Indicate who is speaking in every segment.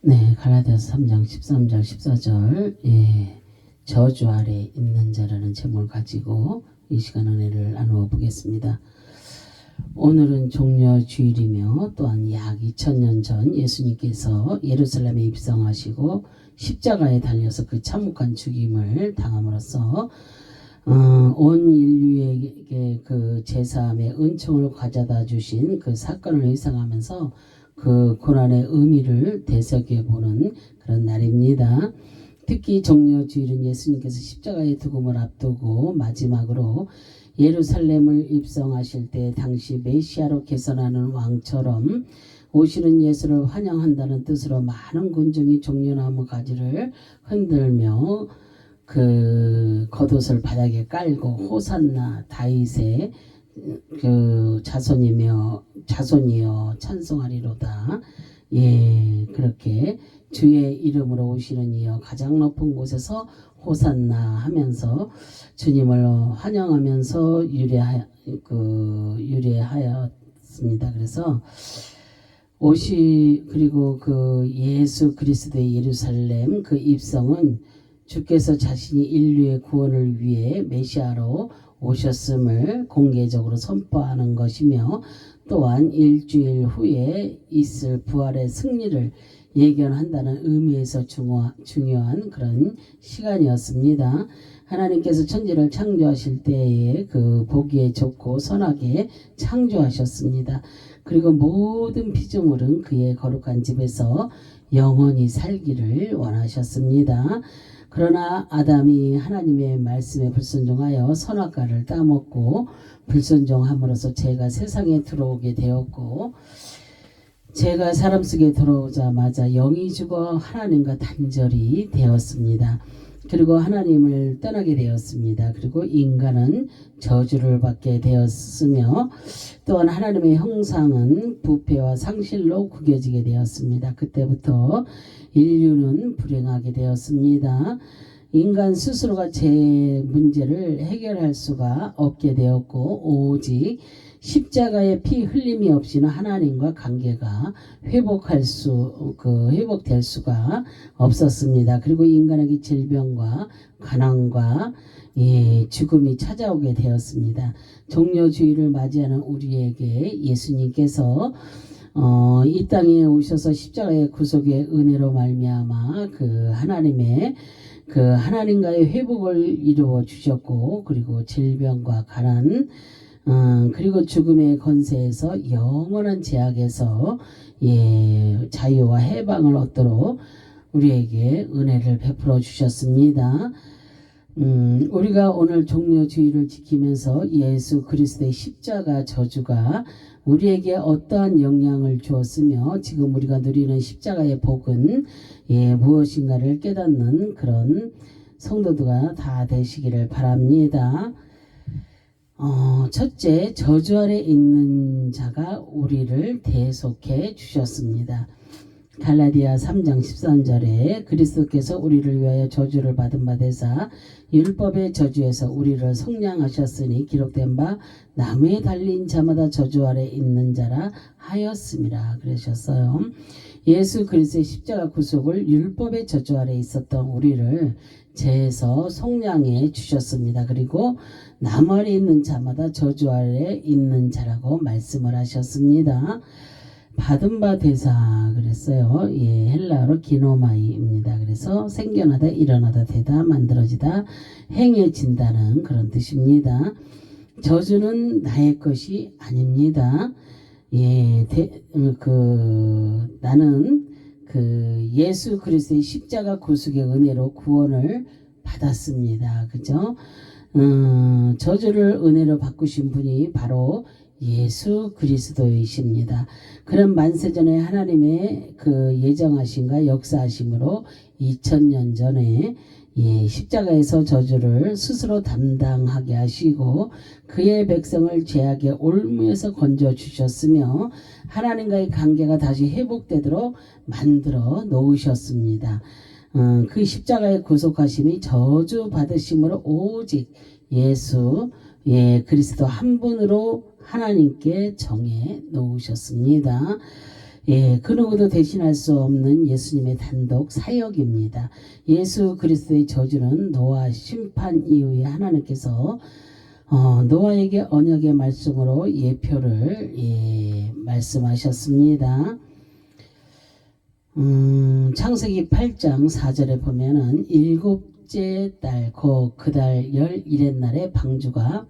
Speaker 1: 네, 갈라디아서 3장 13절 14절 저주 아래 있는 자라는 제목을 가지고 이 시간 은혜를 나누어 보겠습니다. 오늘은 종려 주일이며 또한 약 2000년 전 예수님께서 예루살렘에 입성하시고 십자가에 달려서 그 참혹한 죽임을 당함으로써 온 인류에게 그 제사함의 은총을 가져다 주신 그 사건을 회상하면서 그 고난의 의미를 되새겨보는 그런 날입니다. 특히 종려주일은 예수님께서 십자가의 죽음을 앞두고 마지막으로 예루살렘을 입성하실 때 당시 메시아로 개선하는 왕처럼 오시는 예수를 환영한다는 뜻으로 많은 군중이 종려나무 가지를 흔들며 그 겉옷을 바닥에 깔고 호산나 다윗의 그 자손이여 찬송하리로다. 그렇게 주의 이름으로 오시는 이여 가장 높은 곳에서 호산나 하면서 주님을 환영하면서 유래하였습니다. 그래서 그리고 그 예수 그리스도의 예루살렘 그 입성은 주께서 자신이 인류의 구원을 위해 메시아로 오셨음을 공개적으로 선포하는 것이며 또한 일주일 후에 있을 부활의 승리를 예견한다는 의미에서 중요한 그런 시간이었습니다. 하나님께서 천지를 창조하실 때에 그 보기에 좋고 선하게 창조하셨습니다. 그리고 모든 피조물은 그의 거룩한 집에서 영원히 살기를 원하셨습니다. 그러나 아담이 하나님의 말씀에 불순종하여 선악과를 따먹고 불순종함으로써 죄가 세상에 들어오게 되었고, 죄가 사람 속에 들어오자마자 영이 죽어 하나님과 단절이 되었습니다. 그리고 하나님을 떠나게 되었습니다. 그리고 인간은 저주를 받게 되었으며 또한 하나님의 형상은 부패와 상실로 구겨지게 되었습니다. 그때부터 인류는 불행하게 되었습니다. 인간 스스로가 제 문제를 해결할 수가 없게 되었고 오직 십자가의 피 흘림이 없이는 하나님과 관계가 회복될 수가 없었습니다. 그리고 인간에게 질병과 가난과 죽음이 찾아오게 되었습니다. 종려주의를 맞이하는 우리에게 예수님께서 이 땅에 오셔서 십자가의 구속의 은혜로 말미암아 그 하나님과의 회복을 이루어 주셨고, 그리고 질병과 가난 그리고 죽음의 권세에서 영원한 제약에서 자유와 해방을 얻도록 우리에게 은혜를 베풀어 주셨습니다. 우리가 오늘 종려주의를 지키면서 예수 그리스도의 십자가 저주가 우리에게 어떠한 영향을 주었으며 지금 우리가 누리는 십자가의 복은 무엇인가를 깨닫는 그런 성도들가 다 되시기를 바랍니다. 첫째, 저주 아래 있는 자가 우리를 대속해 주셨습니다. 갈라디아 3장 13절에 그리스도께서 우리를 위하여 저주를 받은 바 되사 율법의 저주에서 우리를 속량하셨으니 기록된 바 나무에 달린 자마다 저주 아래 있는 자라 하였음이라 그러셨어요. 예수 그리스도의 십자가 구속을 율법의 저주 아래 있었던 우리를 죄에서 속량해 주셨습니다. 그리고 나무 아래 있는 자마다 저주 아래 있는 자라고 말씀을 하셨습니다. 받은 바 되사 그랬어요. 헬라어로 기노마이입니다. 그래서 생겨나다, 일어나다, 되다, 만들어지다, 행해진다는 그런 뜻입니다. 저주는 나의 것이 아닙니다. 나는 예수 그리스도의 십자가 구속의 은혜로 구원을 받았습니다. 그죠? 저주를 은혜로 바꾸신 분이 바로 예수 그리스도이십니다. 그런 만세전에 하나님의 그 예정하심과 역사하심으로 2000년 전에 십자가에서 저주를 스스로 담당하게 하시고 그의 백성을 죄악의 올무에서 건져주셨으며 하나님과의 관계가 다시 회복되도록 만들어 놓으셨습니다. 그 십자가의 구속하심이 저주 받으심으로 오직 예수 그리스도 한 분으로 하나님께 정해 놓으셨습니다. 예, 그 누구도 대신할 수 없는 예수님의 단독 사역입니다. 예수 그리스도의 저주는 노아 심판 이후에 하나님께서 노아에게 언약의 말씀으로 예표를 말씀하셨습니다. 창세기 8장 4절에 보면은 일곱째 달 그달 11의 날에 방주가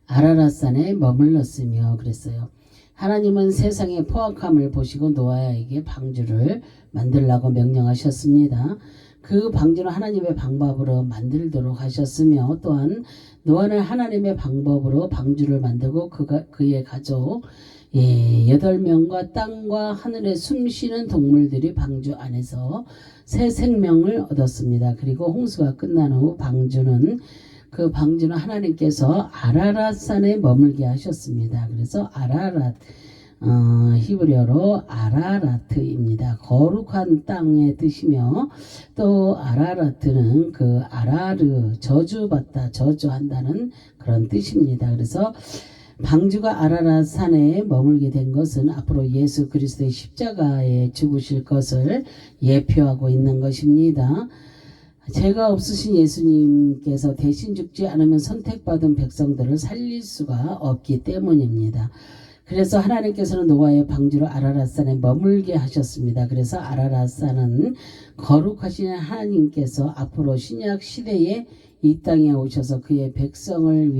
Speaker 1: 아라랏산에 머물렀으며 그랬어요. 하나님은 세상의 포악함을 보시고 노아에게 방주를 만들라고 명령하셨습니다. 그 방주는 하나님의 방법으로 만들도록 하셨으며 또한 노아는 하나님의 방법으로 방주를 만들고 그의 가족 8명과 땅과 하늘에 숨쉬는 동물들이 방주 안에서 새 생명을 얻었습니다. 그리고 홍수가 끝난 후 그 방주는 하나님께서 아라랏산에 머물게 하셨습니다. 그래서 히브리어로 아라라트입니다. 거룩한 땅의 뜻이며 또 아라라트는 그 아라르 저주받다 저주한다는 그런 뜻입니다. 그래서 방주가 아라랏 산에 머물게 된 것은 앞으로 예수 그리스도의 십자가에 죽으실 것을 예표하고 있는 것입니다. 죄가 없으신 예수님께서 대신 죽지 않으면 선택받은 백성들을 살릴 수가 없기 때문입니다. 그래서 하나님께서는 노아의 방주로 아라랏산에 머물게 하셨습니다. 그래서 아라랏산은 거룩하신 하나님께서 앞으로 신약 시대에 이 땅에 오셔서 그의 백성들을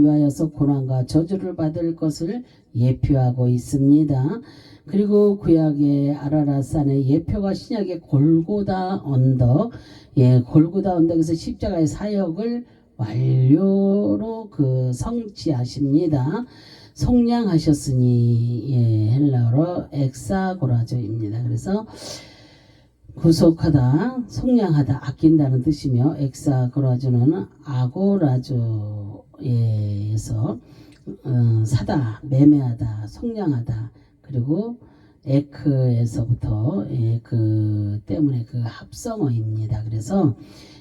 Speaker 1: 위하여서 고난과 저주를 받을 것을 예표하고 있습니다. 그리고 구약의 아라랏산의 예표가 신약의 골고다 언덕, 골고다 언덕에서 십자가의 사역을 완료로 성취하십니다. 속량하셨으니 헬라어로 엑사고라조입니다. 그래서 구속하다, 속량하다, 아낀다는 뜻이며 엑사고라조는 아고라조에서 사다, 매매하다, 속량하다, 그리고 에크에서부터 그 때문에 그 합성어입니다. 그래서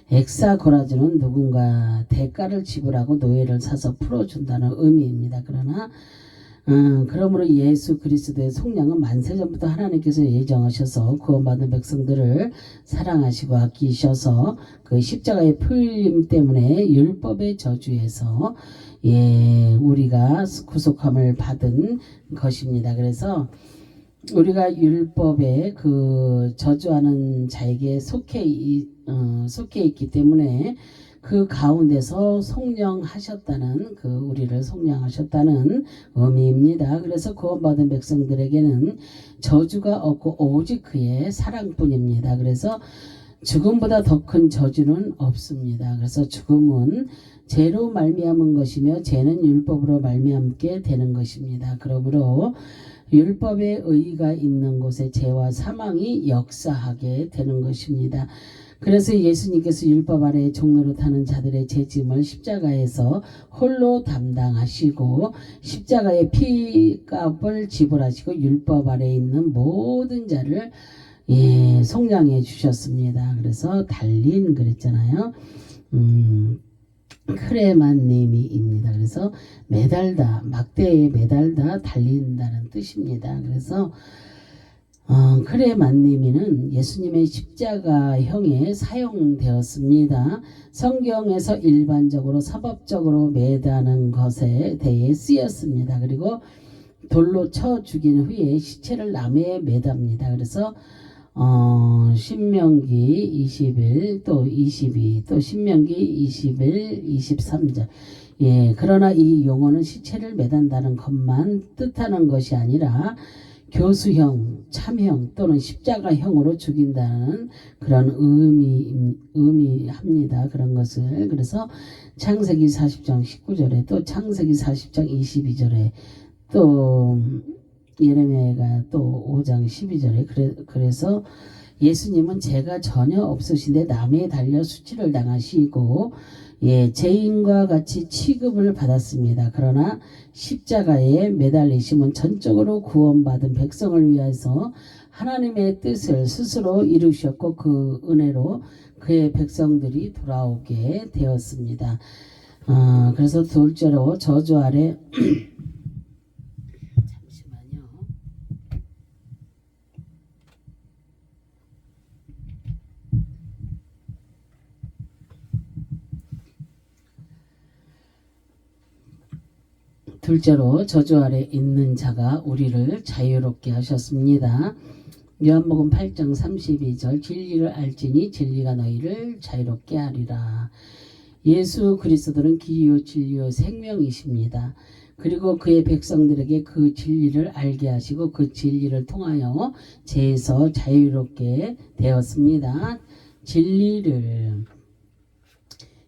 Speaker 1: 엑사고라조는 누군가 대가를 지불하고 노예를 사서 풀어준다는 의미입니다. 그러므로 예수 그리스도의 속량은 만세전부터 하나님께서 예정하셔서 구원받은 백성들을 사랑하시고 아끼셔서 그 십자가의 풀림 때문에 율법의 저주에서 우리가 구속함을 받은 것입니다. 그래서 우리가 율법에 그 저주하는 자에게 속해 있기 때문에 그 가운데서 속량하셨다는 우리를 속량하셨다는 의미입니다. 그래서 구원받은 백성들에게는 저주가 없고 오직 그의 사랑뿐입니다. 그래서 죽음보다 더 큰 저주는 없습니다. 그래서 죽음은 죄로 말미암은 것이며 죄는 율법으로 말미암게 되는 것입니다. 그러므로 율법의 의의가 있는 곳에 죄와 사망이 역사하게 되는 것입니다. 그래서 예수님께서 율법 아래 종로로 타는 자들의 죄짐을 십자가에서 홀로 담당하시고 십자가의 피값을 지불하시고 율법 아래 있는 모든 자를 속량해 주셨습니다. 그래서 달린 그랬잖아요. 크레만님이입니다. 그래서 매달다, 막대에 매달다, 달린다는 뜻입니다. 그래서 크레만님이는 예수님의 십자가형에 사용되었습니다. 성경에서 일반적으로 사법적으로 매다는 것에 대해 쓰였습니다. 그리고 돌로 쳐 죽인 후에 시체를 나무에 매답니다. 그래서 신명기 21, 또 22, 또 신명기 21, 23절. 그러나 이 용어는 시체를 매단다는 것만 뜻하는 것이 아니라 교수형, 참형 또는 십자가형으로 죽인다는 그런 의미합니다. 그런 것을. 그래서 창세기 40장 19절에 또 창세기 40장 22절에 또 예레미야가 또 5장 12절에 그래서 예수님은 죄가 전혀 없으신데 나무에 달려 수치를 당하시고 죄인과 같이 취급을 받았습니다. 그러나 십자가에 매달리심은 전적으로 구원받은 백성을 위해서 하나님의 뜻을 스스로 이루셨고 그 은혜로 그의 백성들이 돌아오게 되었습니다. 그래서 둘째로 저주 아래 잠시만요. 둘째로 저주 아래 있는 자가 우리를 자유롭게 하셨습니다. 요한복음 8장 32절 진리를 알지니 진리가 너희를 자유롭게 하리라. 예수 그리스도는 길이요 진리요 생명이십니다. 그리고 그의 백성들에게 그 진리를 알게 하시고 그 진리를 통하여 죄에서 자유롭게 되었습니다. 진리를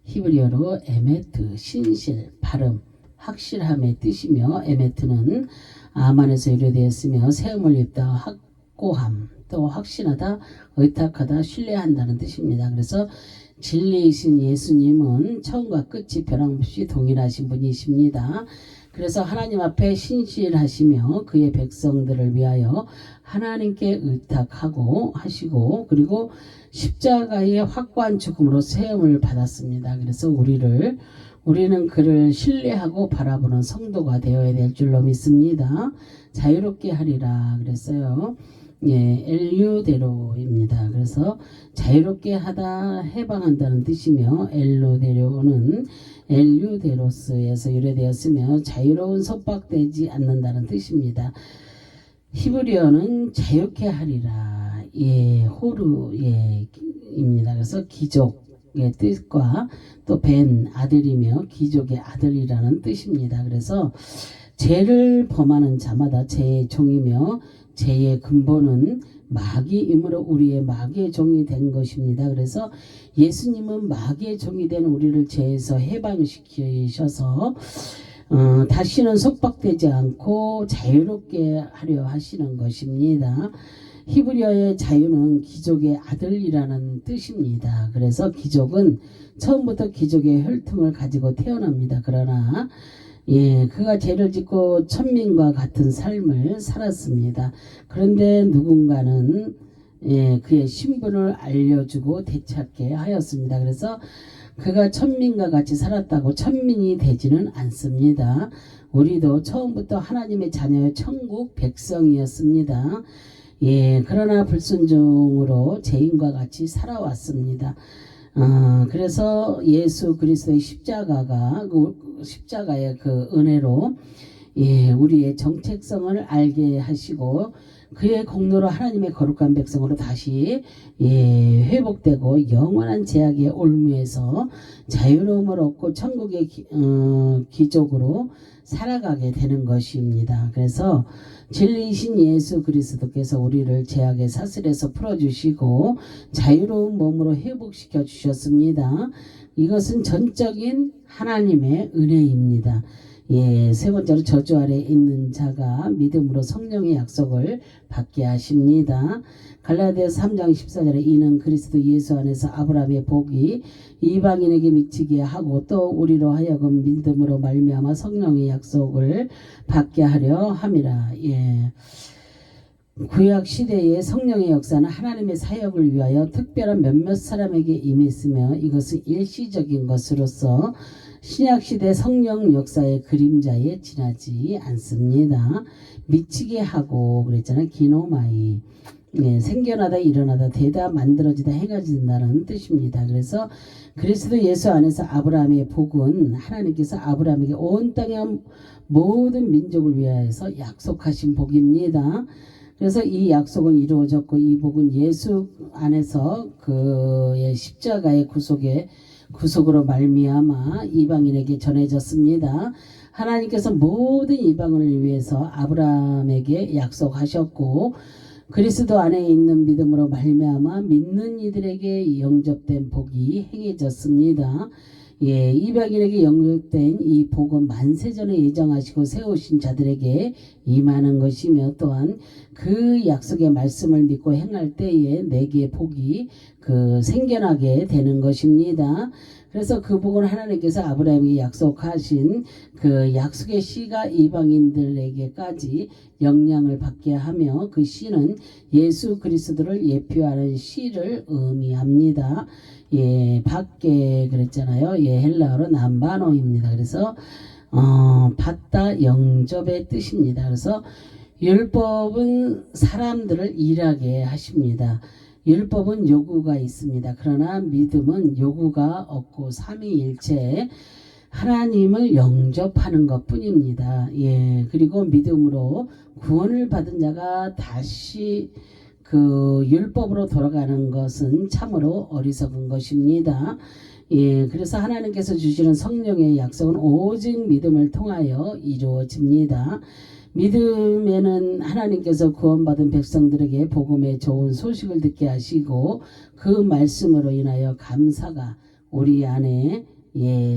Speaker 1: 히브리어로 에메트, 신실, 발음, 확실함의 뜻이며 에메트는 아만에서 유래되었으며 세움을 입다, 확고함, 또 확신하다, 의탁하다, 신뢰한다는 뜻입니다. 그래서 진리이신 예수님은 처음과 끝이 변함없이 동일하신 분이십니다. 그래서 하나님 앞에 신실하시며 그의 백성들을 위하여 하나님께 의탁하고 하시고 그리고 십자가의 확고한 죽음으로 세움을 받았습니다. 그래서 우리는 그를 신뢰하고 바라보는 성도가 되어야 될 줄로 믿습니다. 자유롭게 하리라 그랬어요. 예, 엘유대로입니다. 그래서 자유롭게 하다 해방한다는 뜻이며 엘루데로는 엘유데로스에서 유래되었으며 자유로운 속박되지 않는다는 뜻입니다. 히브리어는 자유케 하리라. 예, 호르예입니다. 그래서 기족의 뜻과 또 벤 아들이며 기족의 아들이라는 뜻입니다. 그래서 죄를 범하는 자마다 죄의 종이며 죄의 근본은 마귀이므로 우리의 마귀의 종이 된 것입니다. 그래서 예수님은 마귀의 종이 된 우리를 죄에서 해방시키셔서 다시는 속박되지 않고 자유롭게 하려 하시는 것입니다. 히브리어의 자유는 기족의 아들이라는 뜻입니다. 그래서 기족은 처음부터 기족의 혈통을 가지고 태어납니다. 그러나 그가 죄를 짓고 천민과 같은 삶을 살았습니다. 그런데 누군가는 그의 신분을 알려주고 되찾게 하였습니다. 그래서 그가 천민과 같이 살았다고 천민이 되지는 않습니다. 우리도 처음부터 하나님의 자녀의 천국 백성이었습니다. 그러나 불순종으로 죄인과 같이 살아왔습니다. 그래서 예수 그리스도의 십자가의 그 은혜로 우리의 정체성을 알게 하시고 그의 공로로 하나님의 거룩한 백성으로 다시 회복되고 영원한 제약의 올무에서 자유로움을 얻고 천국의 기족으로 살아가게 되는 것입니다. 그래서 진리이신 예수 그리스도께서 우리를 죄악의 사슬에서 풀어주시고 자유로운 몸으로 회복시켜 주셨습니다. 이것은 전적인 하나님의 은혜입니다. 세 번째로 저주 아래 있는 자가 믿음으로 성령의 약속을 받게 하십니다. 갈라디아서 3장 14절에 이는 그리스도 예수 안에서 아브라함의 복이 이방인에게 미치게 하고 또 우리로 하여금 믿음으로 말미암아 성령의 약속을 받게 하려 함이라. 구약 시대의 성령의 역사는 하나님의 사역을 위하여 특별한 몇몇 사람에게 임했으며 이것은 일시적인 것으로서 신약시대 성령 역사의 그림자에 지나지 않습니다. 미치게 하고 그랬잖아요. 기노마이. 생겨나다 일어나다 되다 만들어지다 행해진다는 뜻입니다. 그래서 그리스도 예수 안에서 아브라함의 복은 하나님께서 아브라함에게 온 땅의 모든 민족을 위하여서 약속하신 복입니다. 그래서 이 약속은 이루어졌고 이 복은 예수 안에서 그의 십자가의 구속으로 말미암아 이방인에게 전해졌습니다. 하나님께서 모든 이방인을 위해서 아브라함에게 약속하셨고 그리스도 안에 있는 믿음으로 말미암아 믿는 이들에게 영접된 복이 행해졌습니다. 이방인에게 영접된 이 복은 만세전에 예정하시고 세우신 자들에게 임하는 것이며 또한 그 약속의 말씀을 믿고 행할 때에 내게 복이 생겨나게 되는 것입니다. 그래서 그 복은 하나님께서 아브라함에게 약속하신 그 약속의 씨가 이방인들에게까지 영향을 받게 하며 그 씨는 예수 그리스도를 예표하는 씨를 의미합니다. 받게 그랬잖아요. 헬라어로 남바노입니다. 그래서 받다 영접의 뜻입니다. 그래서 율법은 사람들을 일하게 하십니다. 율법은 요구가 있습니다. 그러나 믿음은 요구가 없고 삼위일체 하나님을 영접하는 것뿐입니다. 예, 그리고 믿음으로 구원을 받은 자가 다시 그 율법으로 돌아가는 것은 참으로 어리석은 것입니다. 예, 그래서 하나님께서 주시는 성령의 약속은 오직 믿음을 통하여 이루어집니다. 믿음에는 하나님께서 구원받은 백성들에게 복음의 좋은 소식을 듣게 하시고 그 말씀으로 인하여 감사가 우리 안에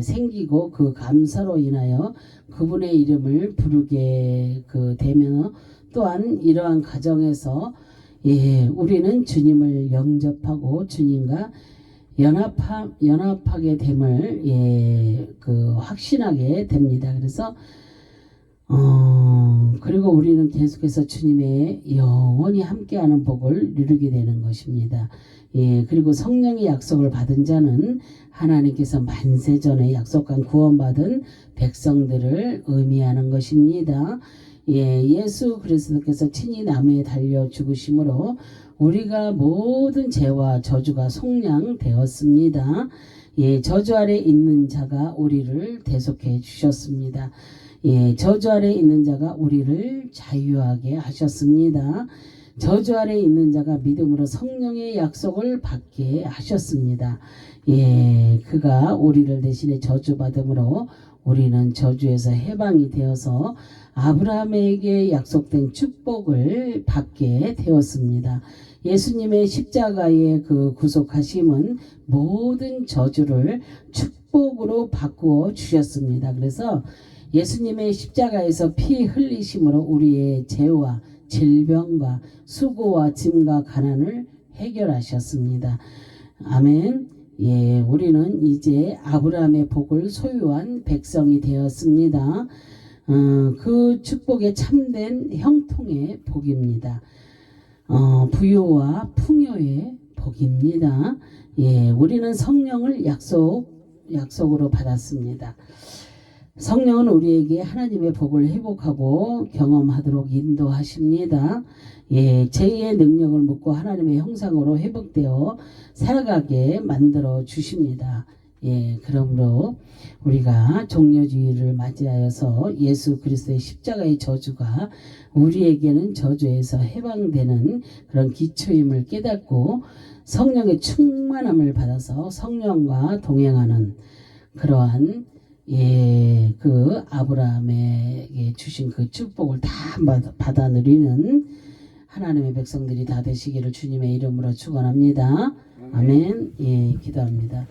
Speaker 1: 생기고 그 감사로 인하여 그분의 이름을 부르게 되면 또한 이러한 과정에서 우리는 주님을 영접하고 주님과 연합하게 됨을 확신하게 됩니다. 그래서 그리고 우리는 계속해서 주님의 영원히 함께하는 복을 누리게 되는 것입니다. 그리고 성령의 약속을 받은 자는 하나님께서 만세전에 약속한 구원받은 백성들을 의미하는 것입니다. 예수 그리스도께서 친히 나무에 달려 죽으심으로 우리가 모든 죄와 저주가 속량되었습니다. 저주 아래 있는 자가 우리를 대속해 주셨습니다. 저주 아래 있는 자가 우리를 자유하게 하셨습니다. 저주 아래 있는 자가 믿음으로 성령의 약속을 받게 하셨습니다. 그가 우리를 대신에 저주받음으로 우리는 저주에서 해방이 되어서 아브라함에게 약속된 축복을 받게 되었습니다. 예수님의 십자가의 그 구속하심은 모든 저주를 축복으로 바꾸어 주셨습니다. 그래서 예수님의 십자가에서 피 흘리심으로 우리의 죄와 질병과 수고와 짐과 가난을 해결하셨습니다. 아멘. 우리는 이제 아브라함의 복을 소유한 백성이 되었습니다. 그 축복의 참된 형통의 복입니다. 부요와 풍요의 복입니다. 우리는 성령을 약속으로 받았습니다. 성령은 우리에게 하나님의 복을 회복하고 경험하도록 인도하십니다. 제2의 능력을 묻고 하나님의 형상으로 회복되어 살아가게 만들어 주십니다. 그러므로 우리가 종려주의를 맞이하여서 예수 그리스도의 십자가의 저주가 우리에게는 저주에서 해방되는 그런 기초임을 깨닫고 성령의 충만함을 받아서 성령과 동행하는 그러한 그 아브라함에게 주신 그 축복을 다 받아 누리는 하나님의 백성들이 다 되시기를 주님의 이름으로 축원합니다. 아멘. 기도합니다.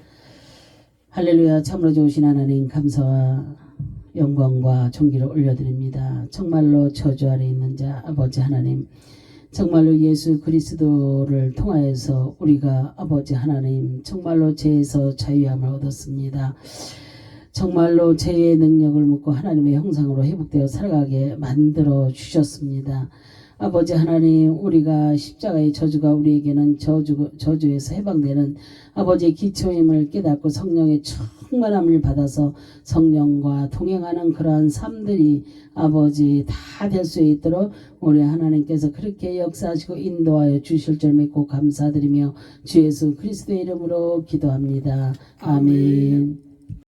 Speaker 1: 할렐루야. 참으로 좋으신 하나님 감사와 영광과 존귀를 올려드립니다. 정말로 저주 아래 있는 자 아버지 하나님, 정말로 예수 그리스도를 통하여서 우리가 아버지 하나님 정말로 죄에서 자유함을 얻었습니다. 정말로 죄의 능력을 묻고 하나님의 형상으로 회복되어 살아가게 만들어 주셨습니다. 아버지 하나님, 우리가 십자가의 저주가 우리에게는 저주에서 해방되는 아버지의 기초임을 깨닫고 성령의 충만함을 받아서 성령과 동행하는 그러한 삶들이 아버지 다 될 수 있도록 우리 하나님께서 그렇게 역사하시고 인도하여 주실 줄 믿고 감사드리며 주 예수 그리스도의 이름으로 기도합니다. 아멘.